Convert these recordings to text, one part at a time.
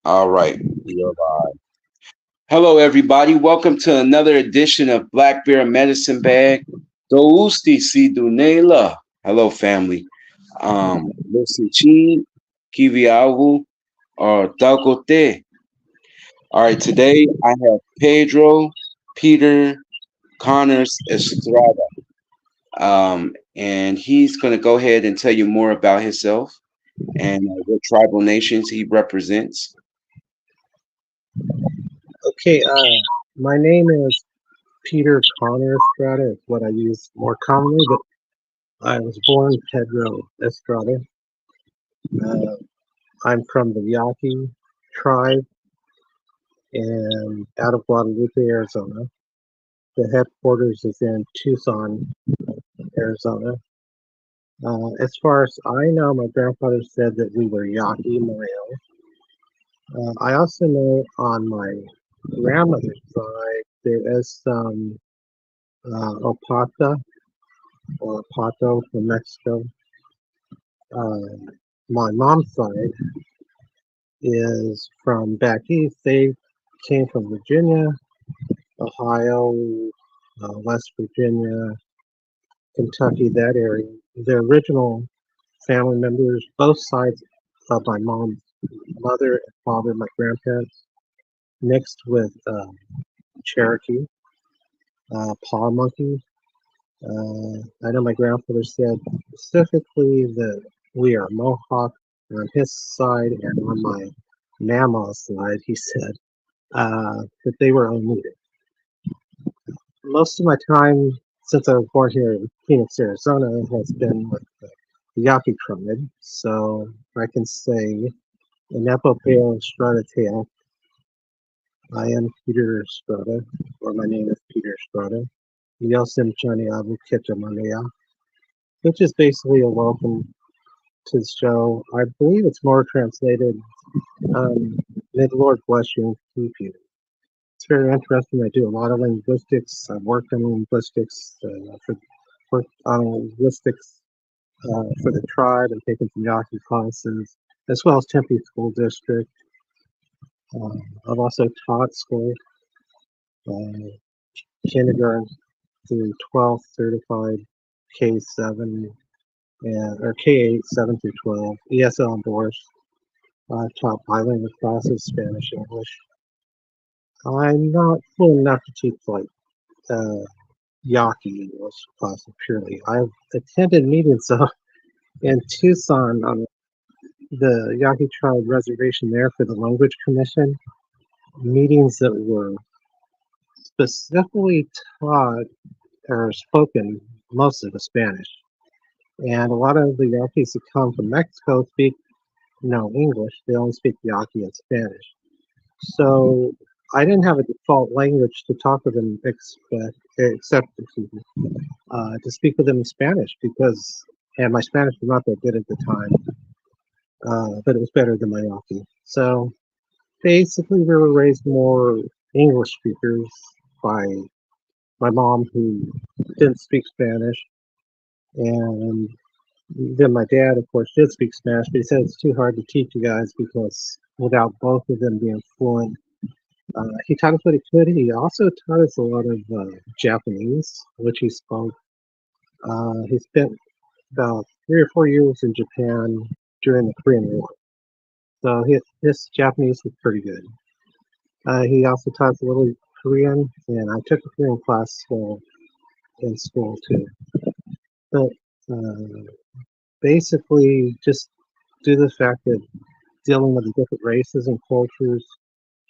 All right, we are live. Hello, everybody. Welcome to another edition of Black Bear Medicine Bag. Dousti si Dunela. Hello, family. Listen, Chi, Kiviagu, or Dagote. All right, today I have Peter Conner Estrada. And he's going to go ahead and tell you more about himself and what tribal nations he represents. Okay, my name is Peter Conner Estrada. It's what I use more commonly, but I was born Pedro Estrada. Uh, I'm from the Yaqui tribe and out of Guadalupe, Arizona. The headquarters is in Tucson, Arizona. As far as I know, my grandfather said that we were Yaqui Mayo. I also know on my grandmother's side there is some Opata or Pato from Mexico. Uh, my mom's side is from back east. They came from Virginia, Ohio, West Virginia, Kentucky, that area. The original family members, both sides of my mom's mother and father, my grandparents, mixed with Cherokee, paw monkey. I know my grandfather said specifically that we are Mohawk on his side, and on my mama's side, he said that they were Oneida. Most of my time since I was born here in Phoenix, Arizona, has been with the Yaqui tribe. So I can say in Epopeo Strata Tale, I am Peter Strata, or my name is Peter Strata. Yosim Chani Abu Kitchamalea, which is basically a welcome to the show. I believe it's more translated, may the Lord bless you and keep you. It's very interesting. I do a lot of linguistics. I've worked on linguistics worked on linguistics for the tribe and taken some Yaqui classes, as well as Tempe School District. I've also taught school, uh, kindergarten through 12th certified K7 and or K8 7 through 12 ESL endorsed. I've taught bilingual classes, Spanish, English. I'm not fluent enough to teach like uh, Yaqui English classes purely. I've attended meetings in Tucson on the Yaqui Tribe Reservation there for the Language Commission. Meetings that were specifically taught or spoken mostly the Spanish. And a lot of the Yaquis that come from Mexico speak no English. They only speak Yaqui and Spanish. So I didn't have a default language to talk with them except to speak with them in Spanish because and my Spanish was not that good at the time, but it was better than my Yaqui. So basically, we were raised more English speakers by my mom, who didn't speak Spanish, and then my dad, of course, did speak Spanish, but he said it's too hard to teach you guys because without both of them being fluent. He taught us what he could. He also taught us a lot of Japanese, which he spoke. He spent about 3 or 4 years in Japan during the Korean War, so his Japanese was pretty good. He also taught us a little Korean, and I took a Korean class in school too. But uh, basically, just due to the fact that dealing with the different races and cultures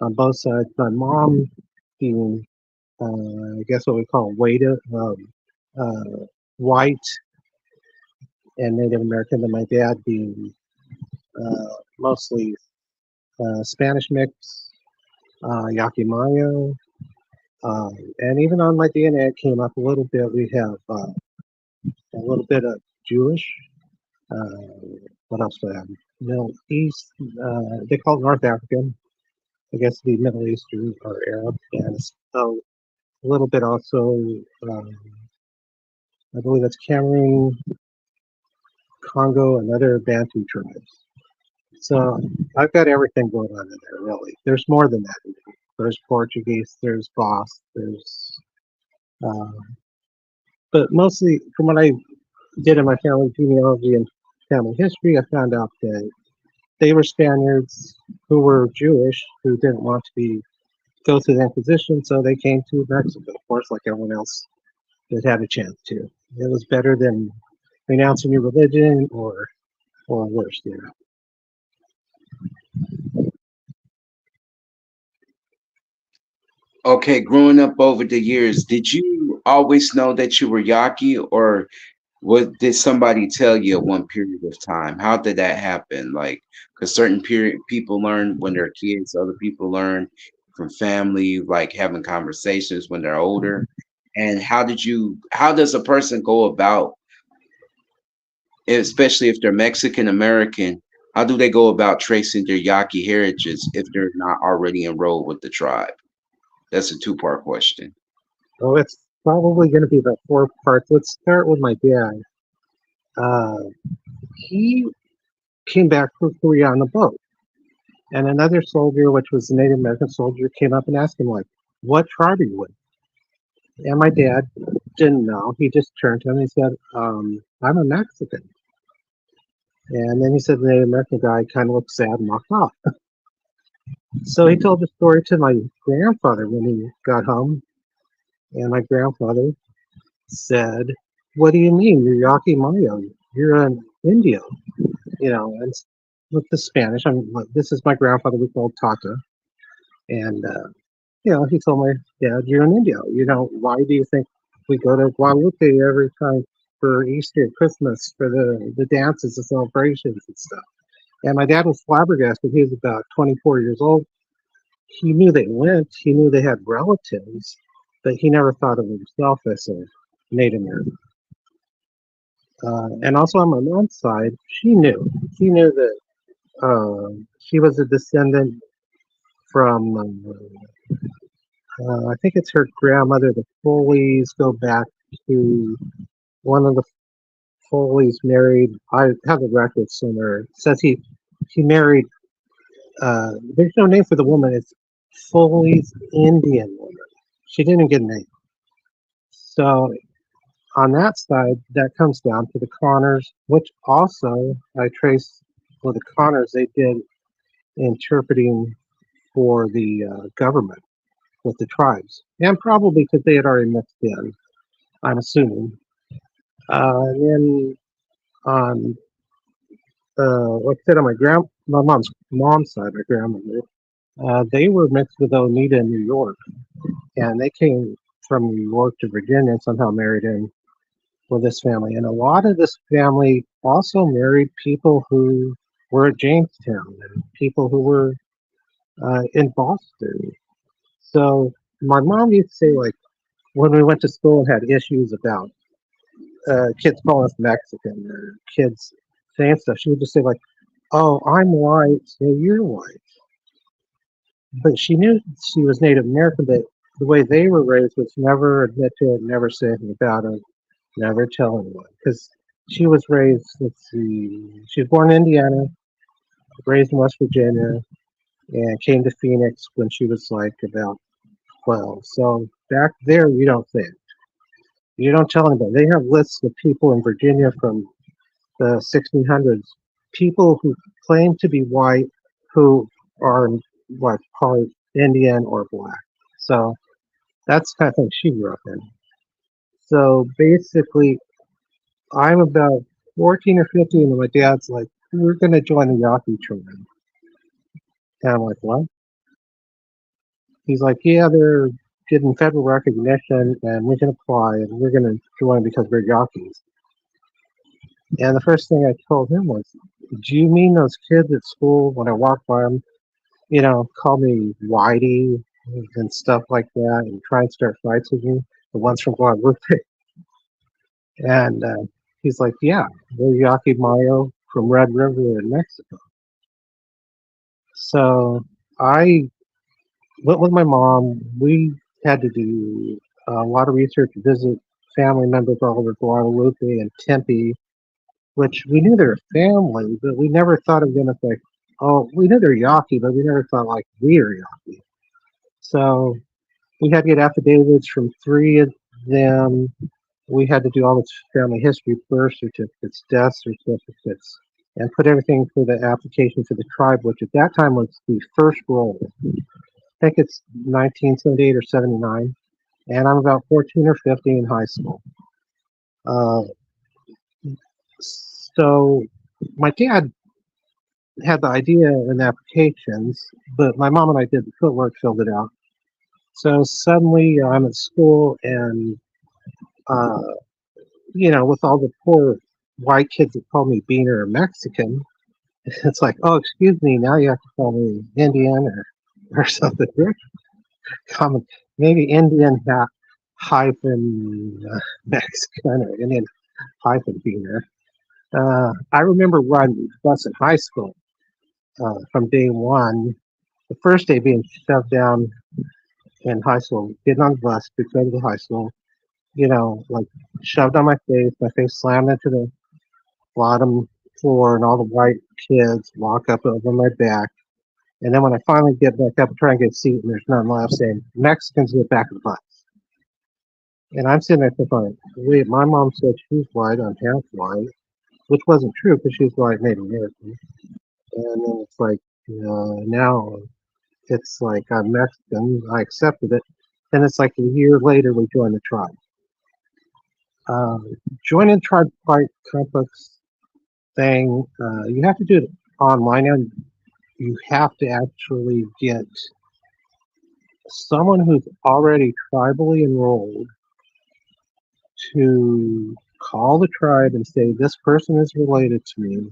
on both sides, my mom being, I guess what we call uh, white and Native American, and my dad being mostly Spanish mix, Yaqui Mayo, and even on my DNA it came up a little bit. We have a little bit of Jewish. Uh, what else do I have? Middle East. They call it North African. I guess the Middle Eastern or Arab. And so a little bit also. Um, I believe it's Cameroon, Congo, and other Bantu tribes. So I've got everything going on in there, really. There's more than that. There's Portuguese, there's Basque, there's, uh, but mostly from what I did in my family genealogy and family history, I found out that they were Spaniards who were Jewish who didn't want to be go through the Inquisition, so they came to Mexico, of course, like everyone else that had a chance to. It was better than renouncing your religion or worse, you know. Okay, growing up over the years, did you always know that you were Yaqui, or what did somebody tell you at one period of time? How did that happen? Like, because certain period people learn when they're kids, other people learn from family, like having conversations when they're older. And how does a person go about, especially if they're Mexican American, how do they go about tracing their Yaqui heritage if they're not already enrolled with the tribe? That's a two-part question. Oh, it's probably going to be about four parts. Let's start with my dad. Uh, he came back from Korea on a boat, and another soldier, which was a Native American soldier, came up and asked him, like, "What tribe are you with?" And my dad didn't know. He just turned to him and he said, "I'm a Mexican." And then he said the Native American guy kind of looked sad and walked off. So he told the story to my grandfather when he got home, and my grandfather said, "What do you mean? You're Yaqui Mayo. You're an Indio." You know, and with the Spanish, this is my grandfather we called Tata. And, he told my dad, "You're an Indio. Why do you think we go to Guadalupe every time for Easter, Christmas, for the dances, the celebrations and stuff?" And my dad was flabbergasted. He was about 24 years old. He knew they went, he knew they had relatives, but he never thought of himself as a Native American. And also on my mom's side, she knew. She knew that she was a descendant from, I think it's her grandmother. The Foley's go back to one of the Foley's married. I have the record somewhere. It says he married. There's no name for the woman. It's Foley's Indian woman. She didn't get a name. So on that side, that comes down to the Connors, which also I trace for the Connors. They did interpreting for the government with the tribes, and probably because they had already mixed in, I'm assuming. And then on, like I said, on my mom's side, my grandmother, they were mixed with Oneida in New York, and they came from New York to Virginia and somehow married in with this family. And a lot of this family also married people who were at Jamestown and people who were in Boston. So my mom used to say, like, when we went to school and had issues about kids calling us Mexican or kids saying stuff, she would just say, like, "Oh, I'm white, so you're white." But she knew she was Native American, but the way they were raised was never admit to it, never say anything about it, never tell anyone. Because she was raised, let's see, she was born in Indiana, raised in West Virginia, and came to Phoenix when she was like about 12. So back there, you don't say it. You don't tell anybody. They have lists of people in Virginia from the 1600s, people who claim to be white who are what part Indian or black. So that's the kind of thing she grew up in. So basically, I'm about 14 or 15, and my dad's like, "We're going to join the Yaqui tribe." And I'm like, "What?" He's like, "Yeah, they're getting federal recognition, and we can apply, and we're going to join because we're Yaquis." And the first thing I told him was, "Do you mean those kids at school when I walk by them, call me Whitey and stuff like that and try and start fights with me? The ones from Guadalupe?" And he's like, "Yeah, they're Yaqui Mayo from Red River in Mexico." So I went with my mom. We had to do a lot of research, visit family members all over Guadalupe and Tempe, which we knew they were family, but we never thought of them as like Oh, we knew they're Yaqui, but we never thought like we are Yaqui. So we had to get affidavits from three of them. We had to do all the family history, birth certificates, death certificates, and put everything for the application for the tribe, which at that time was the first roll. I think it's 1978 or 79, and I'm about 14 or 15 in high school. Uh, so my dad had the idea and applications, but my mom and I did the footwork, filled it out. So suddenly I'm at school, and uh, with all the poor white kids that call me Beaner or Mexican, it's like, oh, excuse me, now you have to call me Indian or something very common. Maybe Indian hyphen Mexican or Indian hyphen Beaner. I remember riding the bus in high school from day one. The first day being shoved down in high school, getting on the bus to go to the high school, like shoved on my face slammed into the bottom floor, and all the white kids walk up over my back. And then when I finally get back up and try and get a seat, and there's none left, saying Mexicans in the back of the bus. And I'm sitting there thinking, wait, my mom said she's white, I'm half white, which wasn't true because she's white Native American. And then it's like, now it's like I'm Mexican. I accepted it. Then it's like a year later we joined the tribe. Joining the tribe quite complex thing. You have to do it online, and you have to actually get someone who's already tribally enrolled to call the tribe and say, this person is related to me,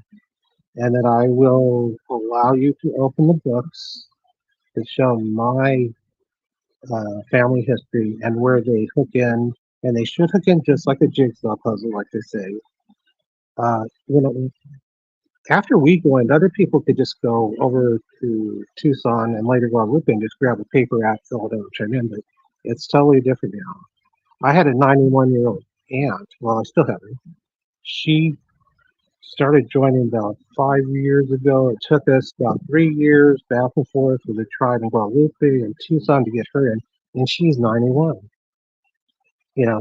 and that I will allow you to open the books to show my family history and where they hook in. And they should hook in just like a jigsaw puzzle, like they say. Uh, you know, After we joined, other people could just go over to Tucson and later Guadalupe and just grab a paper out, fill it out, and turn in. But it's totally different now. I had a 91-year-old aunt. Well, I still have her. She started joining about 5 years ago. It took us about 3 years back and forth with the tribe in Guadalupe and Tucson to get her in, and she's 91.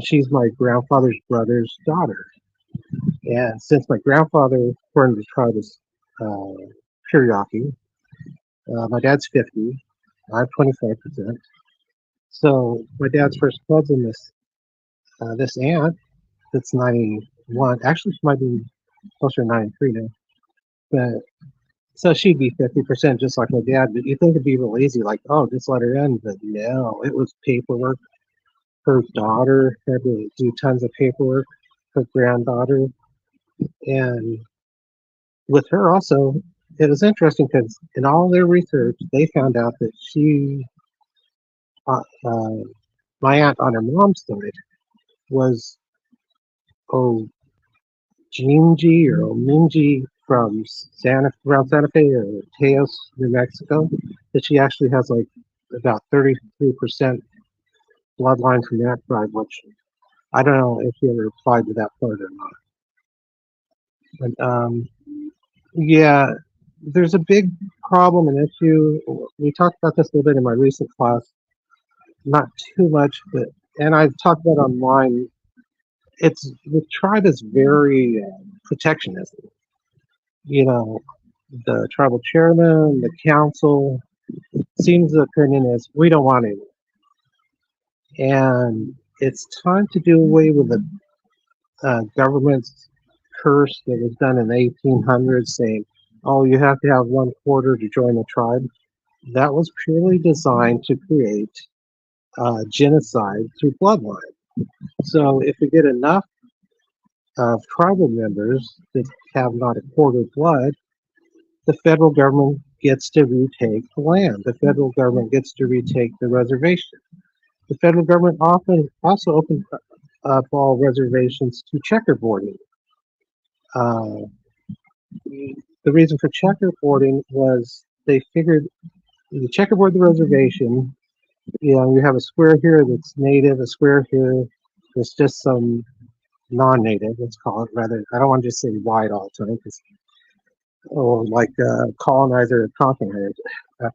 She's my grandfather's brother's daughter. And since my grandfather, according to the tribe, is Cherokee, my dad's 50, I'm 25%. So my dad's first cousin, this aunt that's 91, actually she might be closer to 93 now, but so she'd be 50% just like my dad. But you think it'd be real easy, like, oh, just let her in, but no, it was paperwork. Her daughter had to do tons of paperwork, her granddaughter, and with her also, it was interesting because in all their research, they found out that uh, uh, my aunt on her mom's side, was Ojimji or Ominji from around Santa Fe or Teos, New Mexico. That she actually has like about 33% bloodline from that tribe, which I don't know if she ever applied to that part or not. But yeah, there's a big problem and issue. We talked about this a little bit in my recent class, not too much, but and I've talked about online. It's the tribe is very protectionist. You know, the tribal chairman, the council, seems the opinion is we don't want it, and it's time to do away with the government's curse that was done in the 1800s, saying, "Oh, you have to have 1/4 to join the tribe." That was purely designed to create genocide through bloodline. So if we get enough of tribal members that have not a quarter blood, the federal government gets to retake the land. The federal government gets to retake the reservation. The federal government often also opened up all reservations to checkerboarding. Uh, the reason for checkerboarding was they figured you checkerboard the reservation. You have a square here that's native, a square here that's just some non-native. Let's call it rather. I don't want to just say white all the time because or like colonizer and conqueror.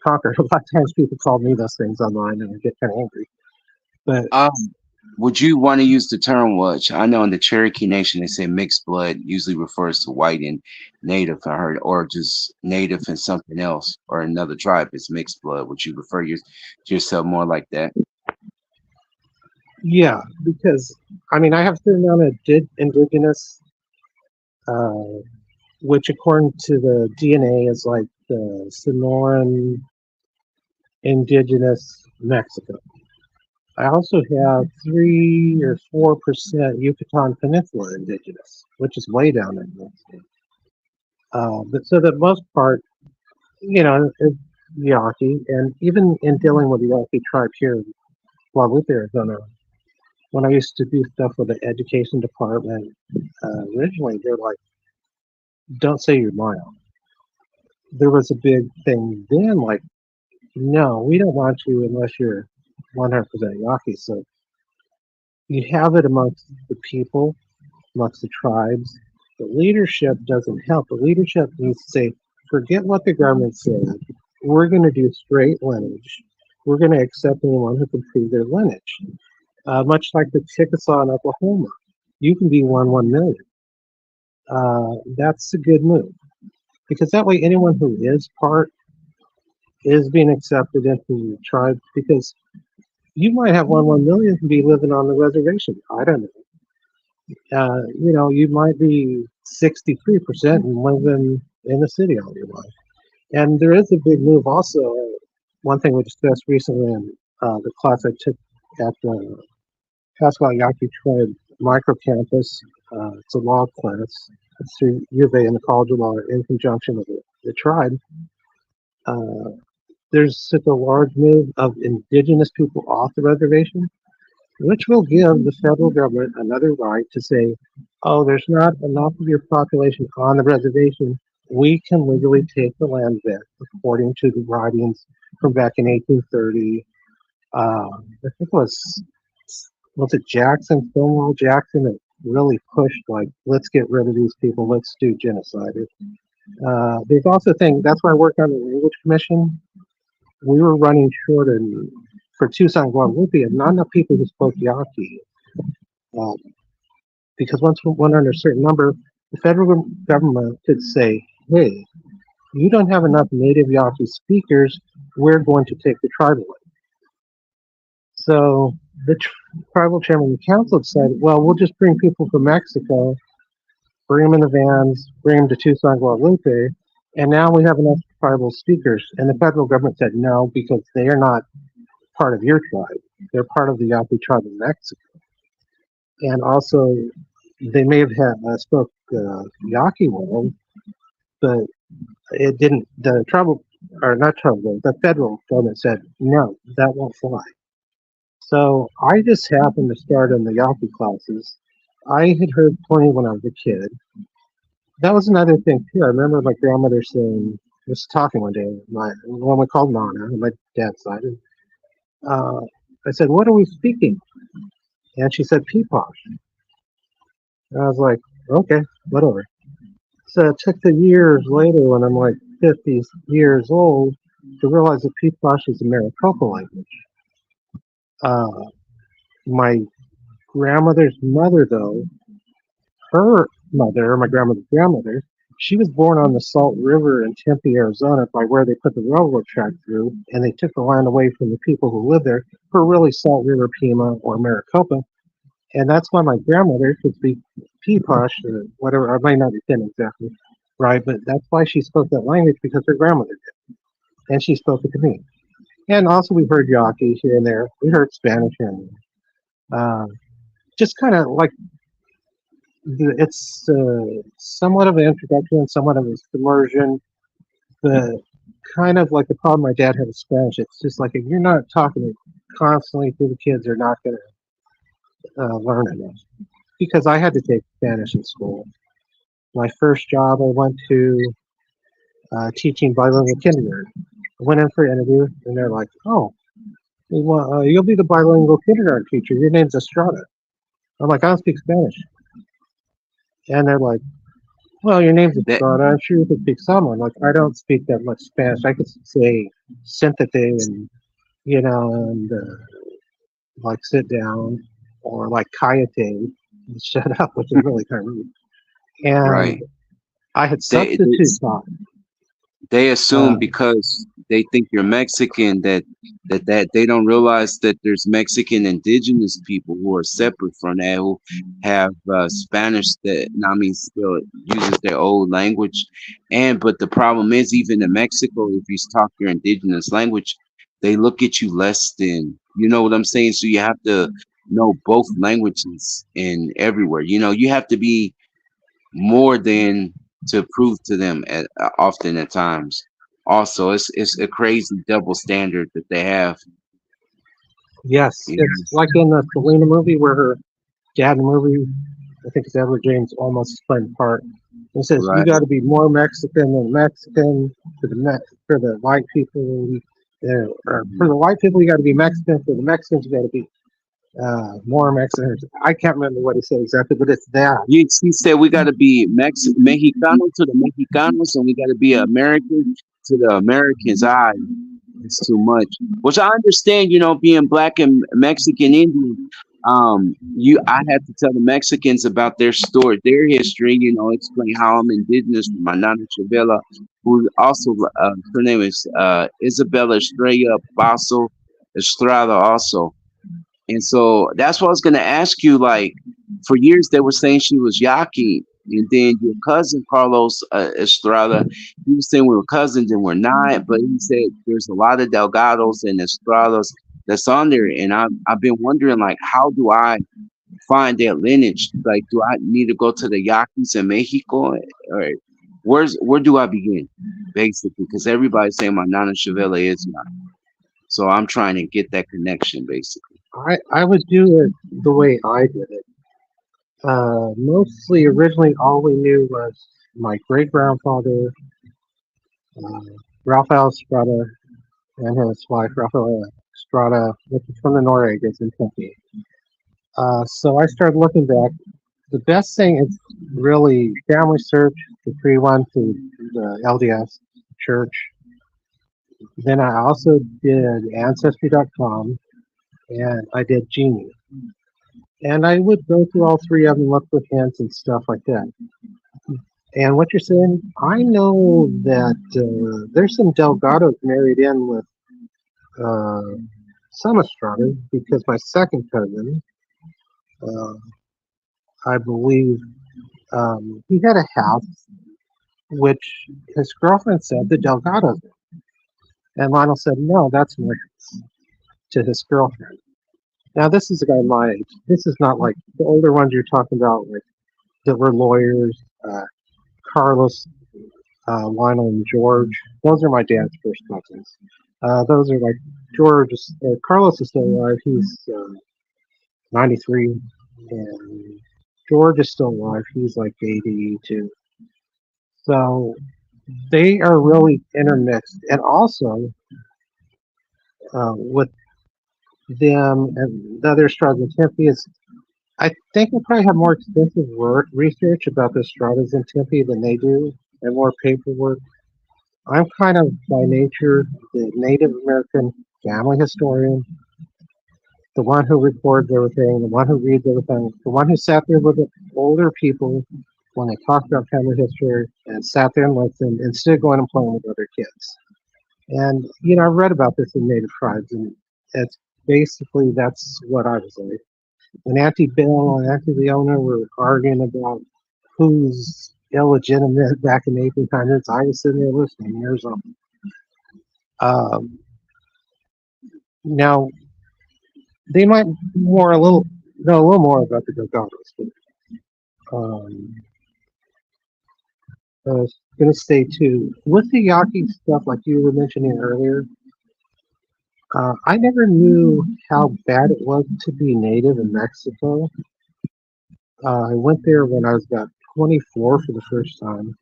Conquer. A lot of times people call me those things online, and I get kind of angry. But Um, would you want to use the term which I know in the Cherokee Nation they say mixed blood usually refers to white and native, I heard, or just native and something else, or another tribe is mixed blood. Would you refer to yourself more like that? yeah, because I mean, I have a certain amount of indigenous, uh, which according to the DNA is like the Sonoran indigenous Mexico. I also have 3 or 4% Yucatan Peninsula indigenous, which is way down in Mexico. But so the most part, is Yaqui, and even in dealing with the Yaqui tribe here in Guadalupe, Arizona, when I used to do stuff with the education department, originally they're like, "Don't say you're Maya." There was a big thing then, like, "No, we don't want you unless you're 100% Yaqui." So you have it amongst the people, amongst the tribes. The leadership doesn't help. The leadership needs to say, forget what the government said. We're going to do straight lineage. We're going to accept anyone who can prove their lineage. Much like the Chickasaw in Oklahoma. You can be 1/1 million. That's a good move because that way anyone who is part is being accepted into the tribe because you might have 1/1 million and be living on the reservation. I don't know. You might be 63% and living in the city all your life. And there is a big move also. One thing we discussed recently in the class I took at the Pascal Yaqui Tribe micro campus. It's a law class. It's through U of A and the College of Law in conjunction with the tribe. Uh, there's such a large move of indigenous people off the reservation, which will give the federal government another right to say, oh, there's not enough of your population on the reservation. We can legally take the land back according to the writings from back in 1830. I think it was it Jackson, Stonewall Jackson, that really pushed like, let's get rid of these people, let's do genocide. There's also a thing, that's why I worked on the language commission. We were running short for Tucson, Guadalupe, and not enough people who spoke Yaqui. Uh, because once we went under a certain number, the federal government could say, hey, you don't have enough native Yaqui speakers, we're going to take the tribe away. So the tribal chairman of the council decided, well, we'll just bring people from Mexico, bring them in the vans, bring them to Tucson, Guadalupe, and now we have enough tribal speakers. And the federal government said no, because they are not part of your tribe. They're part of the Yaqui tribe of Mexico. And also, they may have spoke Yaqui well, but it didn't. The tribal, or not tribal, the federal government said no, that won't fly. So I just happened to start in the Yaqui classes. I had heard plenty when I was a kid. That was another thing too. I remember my grandmother saying, was talking one day, my when we called Nana on my dad's side, and uh, I said, "What are we speaking?" And she said, "Peeposh." And I was like, "Okay, whatever." So it took the years later, when I'm like 50 years old, to realize that Peeposh is a Maricopa language. Uh, my grandmother's mother, though, her mother, my grandmother's grandmother, she was born on the Salt River in Tempe, Arizona, by where they put the railroad track through, and they took the land away from the people who lived there for really Salt River Pima or Maricopa. And that's why my grandmother could speak Peeposh or whatever. I might not be saying exactly right, but that's why she spoke that language because her grandmother did, and she spoke it to me. And also, we heard Yaqui here and there. We heard Spanish here and there. Just kind of like it's somewhat of an introduction, somewhat of a submersion, but kind of like the problem my dad had with Spanish. It's just like if you're not talking constantly to the kids, they're not going to learn enough. Because I had to take Spanish in school. My first job, I went to teaching bilingual kindergarten. I went in for an interview, and they're like, "Oh, well, you'll be the bilingual kindergarten teacher. Your name's Estrada." I'm like, "I don't speak Spanish," and they're like, Well, your name's That Estrada. I'm sure you could speak someone. Like, I don't speak that much Spanish. I could say syntete and, and like sit down, or like kayate and shut up, which is really kind of rude. And right. I had They, substitute taught. they assume Uh, because they think you're Mexican that they don't realize that there's Mexican indigenous people who are separate from that who have Spanish that I mean still uses their old language, and but the problem is even in Mexico if you talk your indigenous language they look at you less than you know what I'm saying, so you have to know both languages in everywhere, you know, you have to be more than to prove to them often at times. Also, it's a crazy double standard that they have. yes, it's Yes, like in the Selena movie where her dad in the movie, I think it's Edward James, almost playing part. It says you right. got to be more Mexican than Mexican for the white people. Or for the white people, you got to be Mexican. For the Mexicans, you got to be more Mexican. I can't remember what he said exactly, but it's that. He said we got to be Mexicano to the Mexicanos, and we got to be American to the Americans. It's too much. Which I understand, you know, being black and Mexican Indian. I had to tell the Mexicans about their story, their history. You know, explain how I'm indigenous from my Nana Chavela, who also her name is Isabella Estrella Basso Estrada also. And so that's what I was gonna ask you. Like, for years they were saying she was Yaqui, and then your cousin Carlos Estrada, he was saying we were cousins and we're not. But he said there's a lot of Delgados and Estradas that's on there, and I've been wondering like, how do I find their lineage? Like, do I need to go to the Yaquis in Mexico, or where do I begin? Basically, because everybody's saying my Nana Chavela is not, so I'm trying to get that connection basically. I would do it the way I did it. Mostly, originally, all we knew was my great grandfather, uh, Rafael Estrada, and his wife, Rafael Estrada, which is from the Norwegians in Tempe. So I started looking back. The best thing is really family search, the free one through the LDS church. Then I also did Ancestry.com and I did Genie. And I would go through all three of them, look for hints and stuff like that. And what you're saying, I know that there's some Delgados married in with uh, some Estrada because my second cousin, uh, I believe, he had a house which his girlfriend said the Delgados. And Lionel said, no, that's my house to his girlfriend. Now, this is a guy my age. This is not like the older ones you're talking about, like that were lawyers, Carlos, Lionel, and George. Those are my dad's first cousins. Those are like George. Carlos is still alive. He's 93, and George is still alive. He's like 82. So they are really intermixed, and also with them and the other Stratas in Tempe is I think we probably have more extensive work research about the Stratas in Tempe than they do, and more paperwork. I'm kind of by nature the Native American family historian, the one who records everything, the one who reads everything, the one who sat there with the older people when they talked about family history and sat there and listened instead of going and playing with other kids. And I've read about this in Native tribes, and it's basically that's what I was like. When Auntie Bill and Auntie Leona were arguing about who's illegitimate back in the 1800s, I was sitting there listening years old. Um, Now they might more a little know a little more about the Delgados, but um, I was going to say too with the Yaqui stuff, like you were mentioning earlier. I never knew how bad it was to be native in Mexico. I went there when I was about 24 for the first time,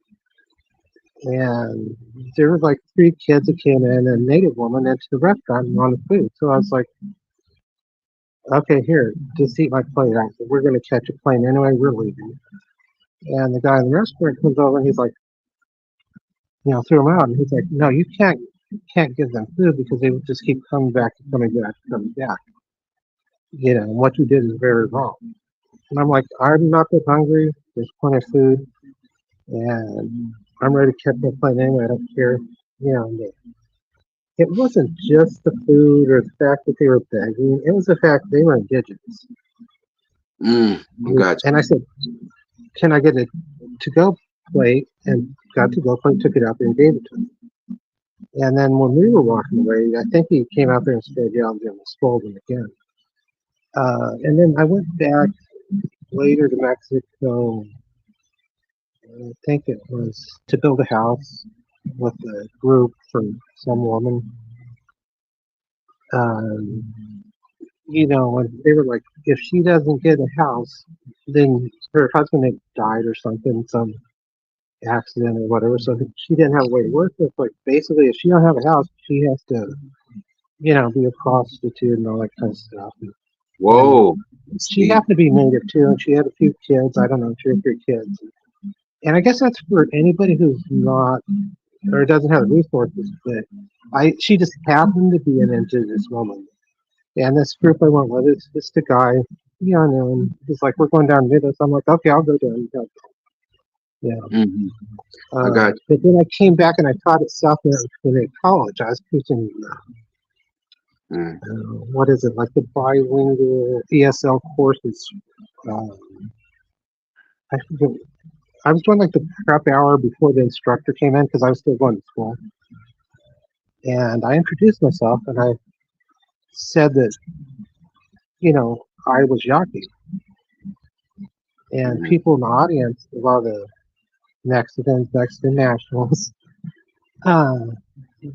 and there were like three kids that came in, and a native woman into the restaurant and wanted food. So I was like, okay, here, just eat my plate. We're going to catch a plane anyway. We're leaving. And the guy in the restaurant comes over and he's like, threw him out. And he's like, no, you can't give them food because they would just keep coming back and coming back and coming back. And what you did is very wrong. And I'm like, I'm not that hungry. There's plenty of food, and I'm ready to catch my plane anyway. I don't care. And it wasn't just the food or the fact that they were begging. It was the fact they were indigenous. I got And I said, can I get a to-go plate? And got to-go plate, took it out there and gave it to him. And then when we were walking away, I think he came out there and started yelling and scolding again. And then I went back later to Mexico. I think it was to build a house with a group from some woman. Um, and they were like, if she doesn't get a house, then her husband had died or something, some accident or whatever. So she didn't have a way to work with. Like basically, if she don't have a house, she has to, be a prostitute and all that kind of stuff. And whoa. she happened to be native too, and she had a few kids. I don't know, 2 or 3 kids. And I guess that's for anybody who's not or doesn't have the resources. But she just happened to be an indigenous woman. And this group I went with is just a guy, and he's like, we're going down with us. I'm like, okay, I'll go down. Yeah. Mm-hmm. I got But then I came back and I taught at South Carolina College. I was teaching, you. what is it, like the bilingual ESL courses. Um, I forget. I was doing like the prep hour before the instructor came in because I was still going to school. And I introduced myself and I said that, I was Yaqui. And people in the audience, a lot of the Mexicans, Mexican nationals, uh,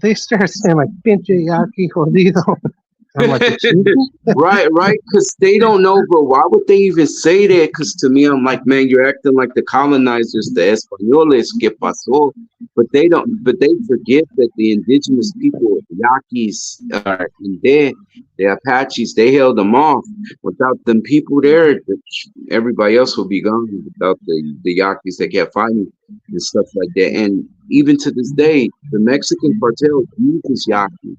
they started saying like "pinche Yaqui jodido." I'm like, "Excuse me?" Right, because they don't know, bro. Why would they even say that? Because to me, I'm like, man, you're acting like the colonizers, the Españoles, que pasó? But they don't. But they forget that the indigenous people, Yaquis, in there, the Apaches, they held them off. Without them people there, everybody else would be gone. Without the Yaquis that kept fighting and stuff like that. And even to this day, the Mexican cartel uses Yaquis.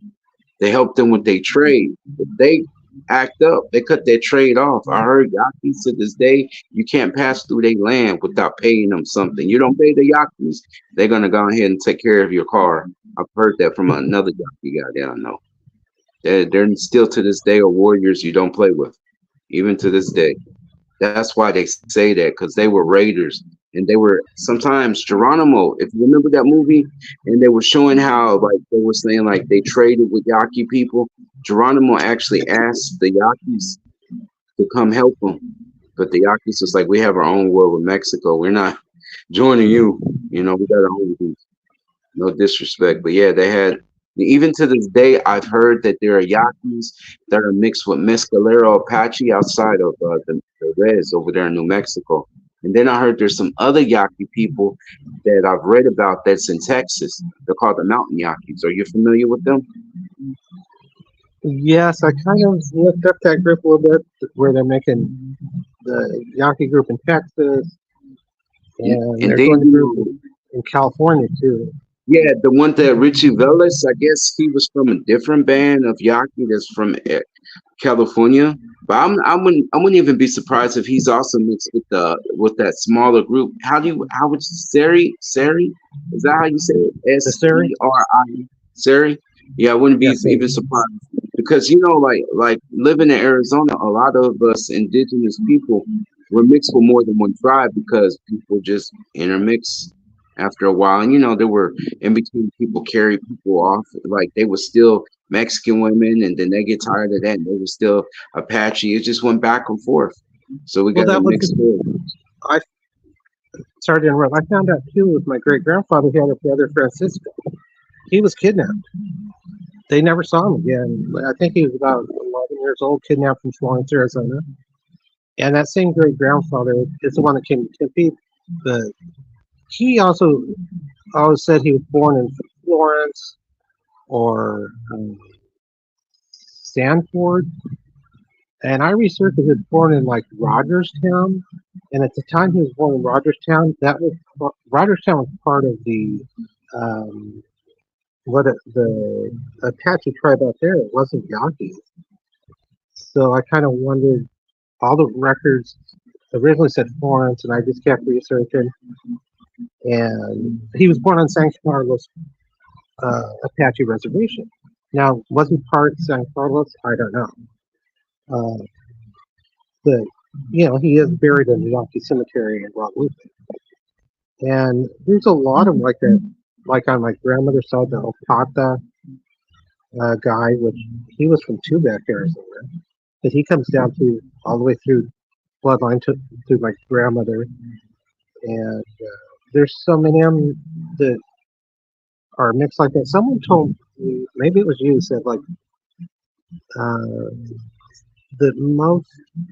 They help them with their trade. If they act up, they cut their trade off. I heard Yaquis to this day, you can't pass through their land without paying them something. You don't pay the Yaquis, they're gonna go ahead and take care of your car. I've heard that from another Yaqui guy that I know. They're still to this day are warriors you don't play with, even to this day. That's why they say that because they were raiders and they were sometimes Geronimo. If you remember that movie, and they were showing how like they were saying like they traded with Yaqui people. Geronimo actually asked the Yaquis to come help him, but the Yaquis was like, "We have our own war with Mexico. We're not joining you. We got our own things." No disrespect, but yeah, they had. Even to this day, I've heard that there are Yaquis that are mixed with Mescalero Apache outside of the Reds over there in New Mexico. And then I heard there's some other Yaqui people that I've read about that's in Texas. They're called the Mountain Yaquis. Are you familiar with them? Yes, I kind of looked up that group a little bit, where they're making the Yaqui group in Texas, and And they're they doing a group do. in California too. Yeah, the one that Richie Velas, I guess he was from a different band of Yaqui that's from California. But I wouldn't even be surprised if he's also mixed with that smaller group. How would Seri? Is that how you say it? The Surrey? Seri? Seri? Yeah, I wouldn't be Yes, even surprised because like living in Arizona, a lot of us indigenous people were mixed with more than one tribe because people just intermix after a while. And there were in between people carry people off, like they were still Mexican women, and then they get tired of that, and they were still Apache. It just went back and forth. So we well, got a that was. mixed story. I started to interrupt. I found out too with my great grandfather. He had a brother Francisco. He was kidnapped. They never saw him again. I think he was about 11 years old, kidnapped from Florence, Arizona. And that same great grandfather is the one that came to Tempe. But he also always said he was born in Florence or Sanford. And I researched he was born in like Rogerstown, and at the time he was born in Rogerstown, Rogerstown was part of the um, the Apache tribe out there. It wasn't Yaquis, so I kind of wondered. All the records originally said Florence, and I just kept researching. And he was born on San Carlos Apache Reservation. Now, was he part San Carlos? I don't know. Uh, but he is buried in the Yaqui Cemetery in Guadalupe. And there's a lot of like that, like on my grandmother's side, the Opata guy, which he was from Tubac, Arizona. But he comes down through all the way through bloodline to my grandmother, and there's so many of them that are mixed like that. Someone told me, maybe it was you, said like uh, that most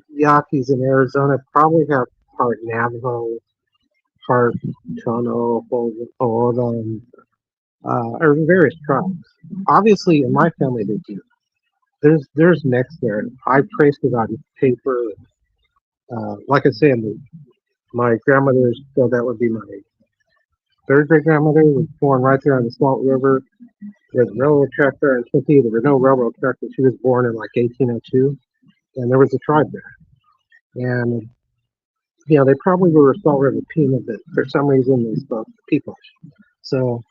Yaquis in Arizona probably have part Navajo, part Tono, Ho'odham, or various tribes. Obviously, in my family, they do. There's mix there. I traced it on paper. Like I said, my grandmother's, so that would be my third great grandmother, was born right there on the Salt River. There's a railroad track there in Tempe. There were no railroad tracks, but she was born in like 1802, and there was a tribe there. And they probably were a Salt River Pima, but for some reason they spoke people. So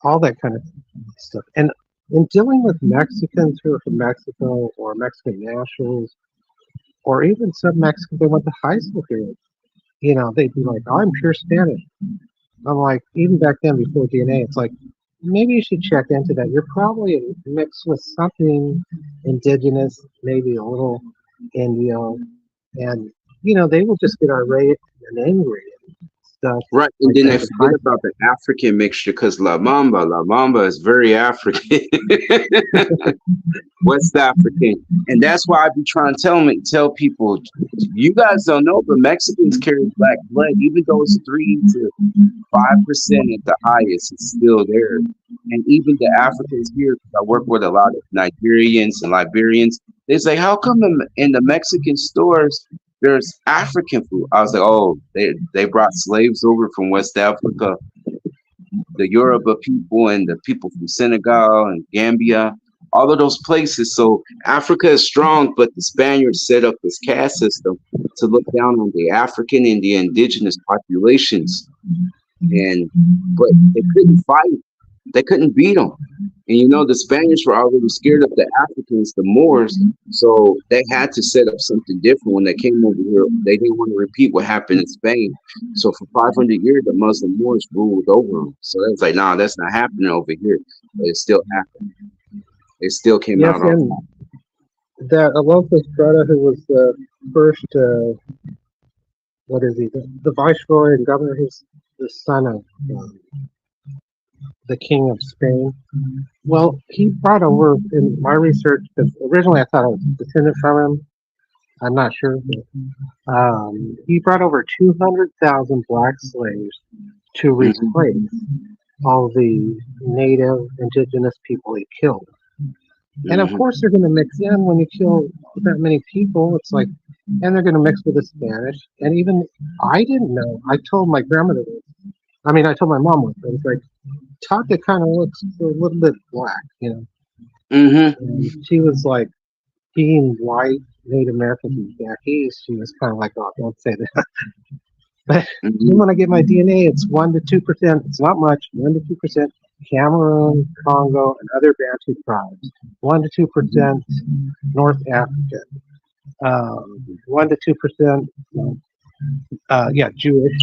all that kind of stuff. And in dealing with Mexicans who are from Mexico or Mexican nationals, or even some Mexicans that went to high school here, they'd be like, "I'm pure Spanish." I'm like, even back then before DNA, it's like, maybe you should check into that. You're probably mixed with something indigenous, maybe a little Indio, and they will just get irate and angry and stuff Right, and like then they that. forget about the African mixture because La Mamba is very African, West African, and that's why I be trying to tell people, you guys don't know, but Mexicans carry black blood, even though it's 3 to 5% at the highest, it's still there. And even the Africans here, 'cause I work with a lot of Nigerians and Liberians, they say, "How come in the Mexican stores there's African food?" I was like, "Oh, they brought slaves over from West Africa, the Yoruba people and the people from Senegal and Gambia, all of those places." So Africa is strong, but the Spaniards set up this caste system to look down on the African and the indigenous populations, and but they couldn't fight, they couldn't beat them. And the Spaniards were already scared of the Africans, the Moors, so they had to set up something different when they came over here. They didn't want to repeat what happened in Spain. So for 500 years, the Muslim Moors ruled over them. So they was like, "Nah, that's not happening over here." But it still happened. It still came Yes, out on and top. that Alonso Estrada, who was the first, what is he, the viceroy and governor, he's the son of the king of Spain. Well, he brought over, in my research, because originally I thought I was descendant from him. I'm not sure. But, he brought over 200,000 black slaves to Hmm. replace all the native indigenous people he killed. And of Hmm. course, they're going to mix in when you kill that many people. It's like, and they're going to mix with the Spanish. And even I didn't know. I told my grandmother this. I mean, I told my mom this. I was like, Taka kind of looks a little bit black. Hmm. And she was like, being white, Native Americans and back east, she was kind of like, "Oh, don't say that." But then Hmm. when I get my DNA, it's 1 to 2%. It's not much, 1 to 2%. Cameroon, Congo, and other Bantu tribes. 1 to 2% North Africa. 1 to 2%, yeah, Jewish.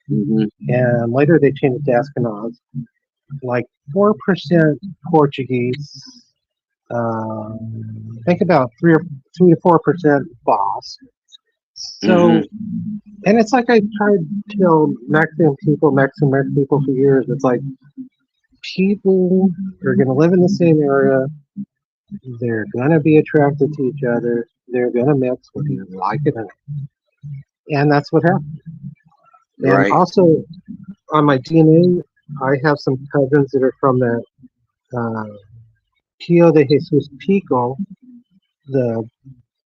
Hmm. And later they changed it to Ashkenaz. Like 4% Portuguese. Think about 3 to 4% Boss. Hmm. So, and it's like I tried to tell Mexican people for years. It's like people are going to live in the same area. They're going to be attracted to each other. They're going to mix whether you like it or not. And that's what happened. And Right. also on my DNA, I have some cousins that are from the uh, Pio de Jesus Pico, the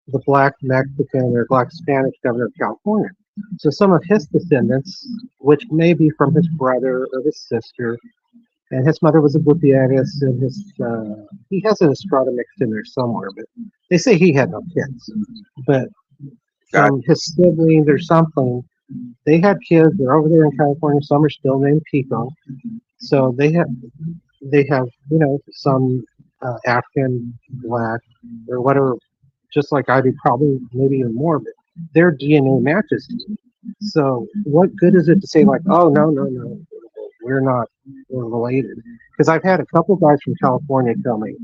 the black Mexican or black Spanish governor of California. So some of his descendants, which may be from his brother or his sister, and his mother was a Gutierrez, and he has an Estrada mixed in there somewhere, but they say he had no kids. But Got from his siblings or something, they had kids. They're over there in California. Some are still named Pico. So they have some African, black, or whatever, just like I do, probably maybe even more. But their DNA matches to me. So what good is it to say like, oh no no no, we're not we're related? Because I've had a couple guys from California tell me.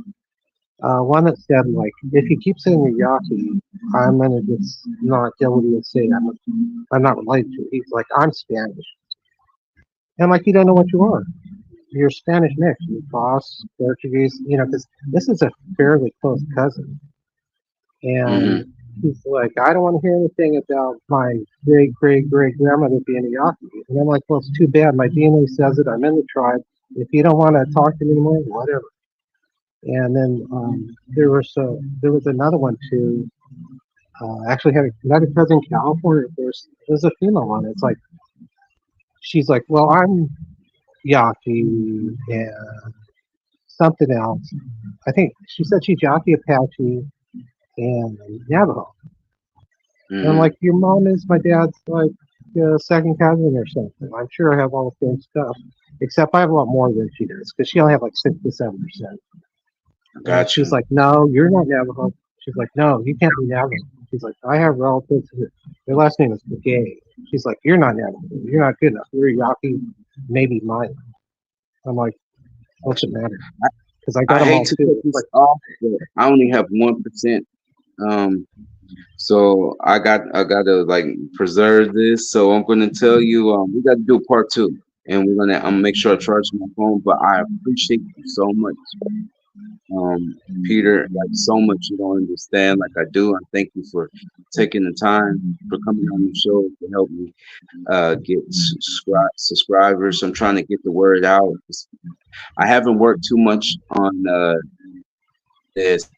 One that said like, if you keep saying you're Yaki, I'm gonna just not guilty and say I'm not related to you. He's like, I'm Spanish. And I'm like, you don't know what you are. You're Spanish mix. You're Boss, Portuguese, because this is a fairly close cousin. mm-hmm. And he's like, I don't want to hear anything about my great great great grandmother being a Yaqui. And I'm like, well, it's too bad. My DNA says it. I'm in the tribe. If you don't want to talk to me anymore, whatever. And then there was another one too. Actually, had another cousin in California. There's a female one. It's like she's like, well, I'm Yaqui and something else. I think she said she's Yaqui, Apache, and Navajo. And I'm Mm-hmm. like, your mom is my dad's like second cousin or something. I'm sure I have all the same stuff, except I have a lot more than she does because she only have like 67%. And Got she's you. like, no, you're not Navajo. She's like, no, you can't be Navajo. She's like, I have relatives. Their last name is Gay. She's like, you're not Navajo. You're not good enough. You're Yaqui, maybe mine. I'm like, Got what's it you. matter? Because I got I them hate all to too. cut It's this like, off, but I only have 1%. Um, so I gotta like preserve this. So I'm gonna tell you, we gotta do part two, and we're gonna make sure I charge my phone. But I appreciate you so much, Peter. Like so much, you don't understand. Like I do. I thank you for taking the time for coming on the show to help me get subscribers. I'm trying to get the word out. I haven't worked too much on the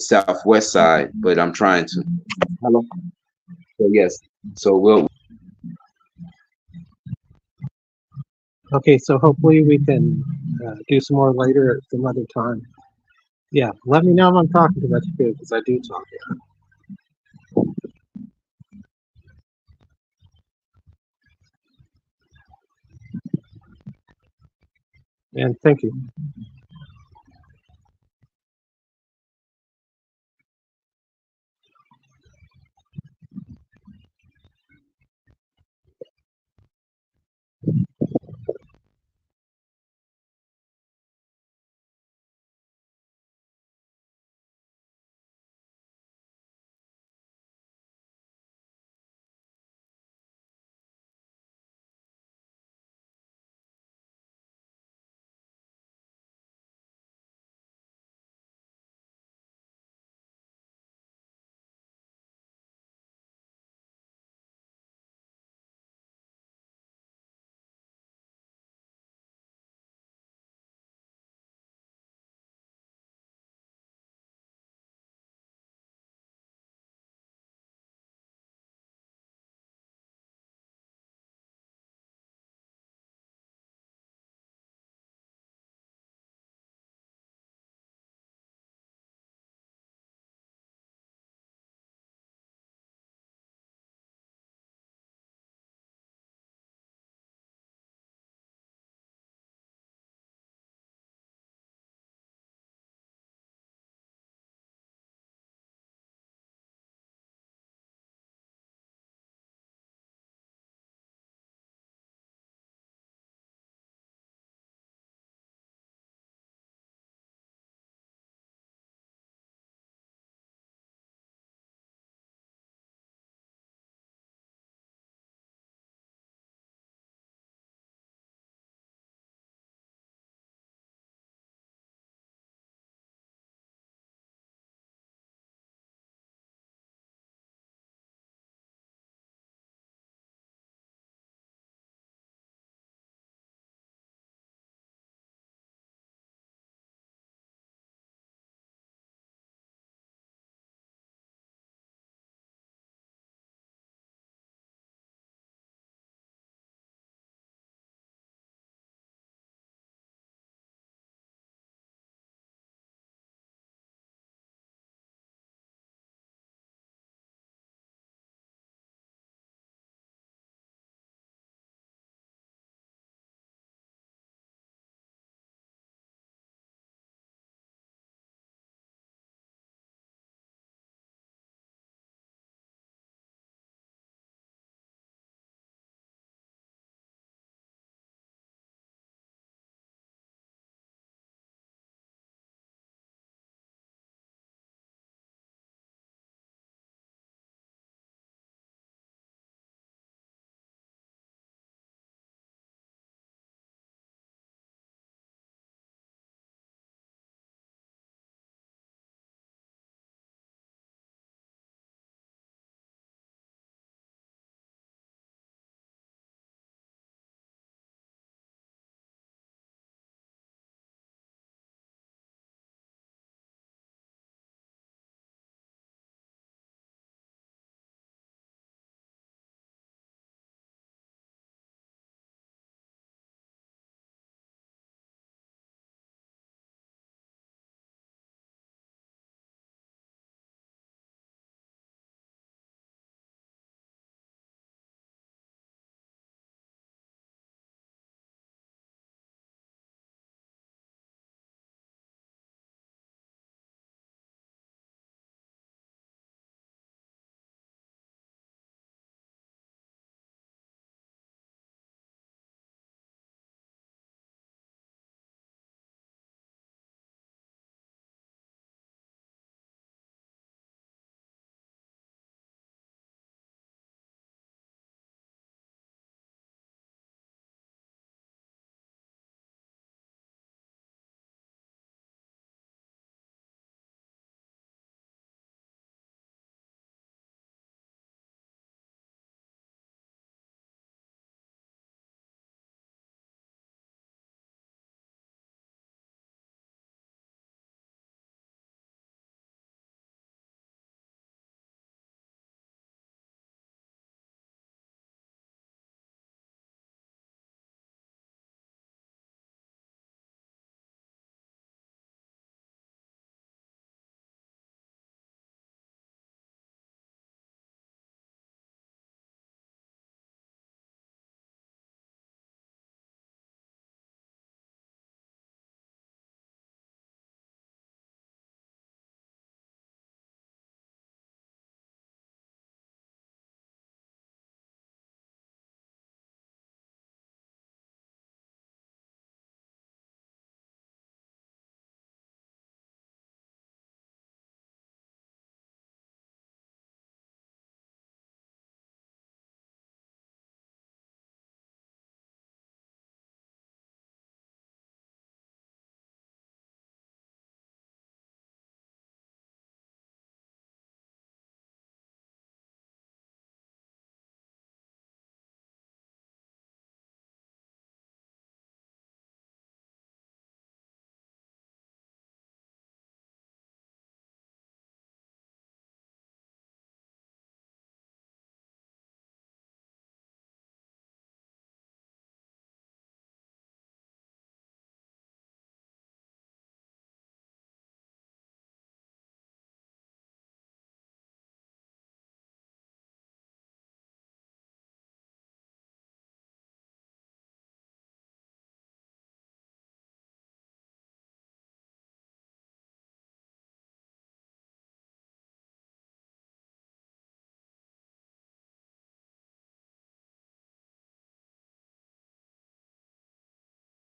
southwest side, but I'm trying to. Hello. So yes. So we'll. okay, so hopefully we can do some more later at some other time. Yeah, let me know if I'm talking too much too, because I do talk. And thank you.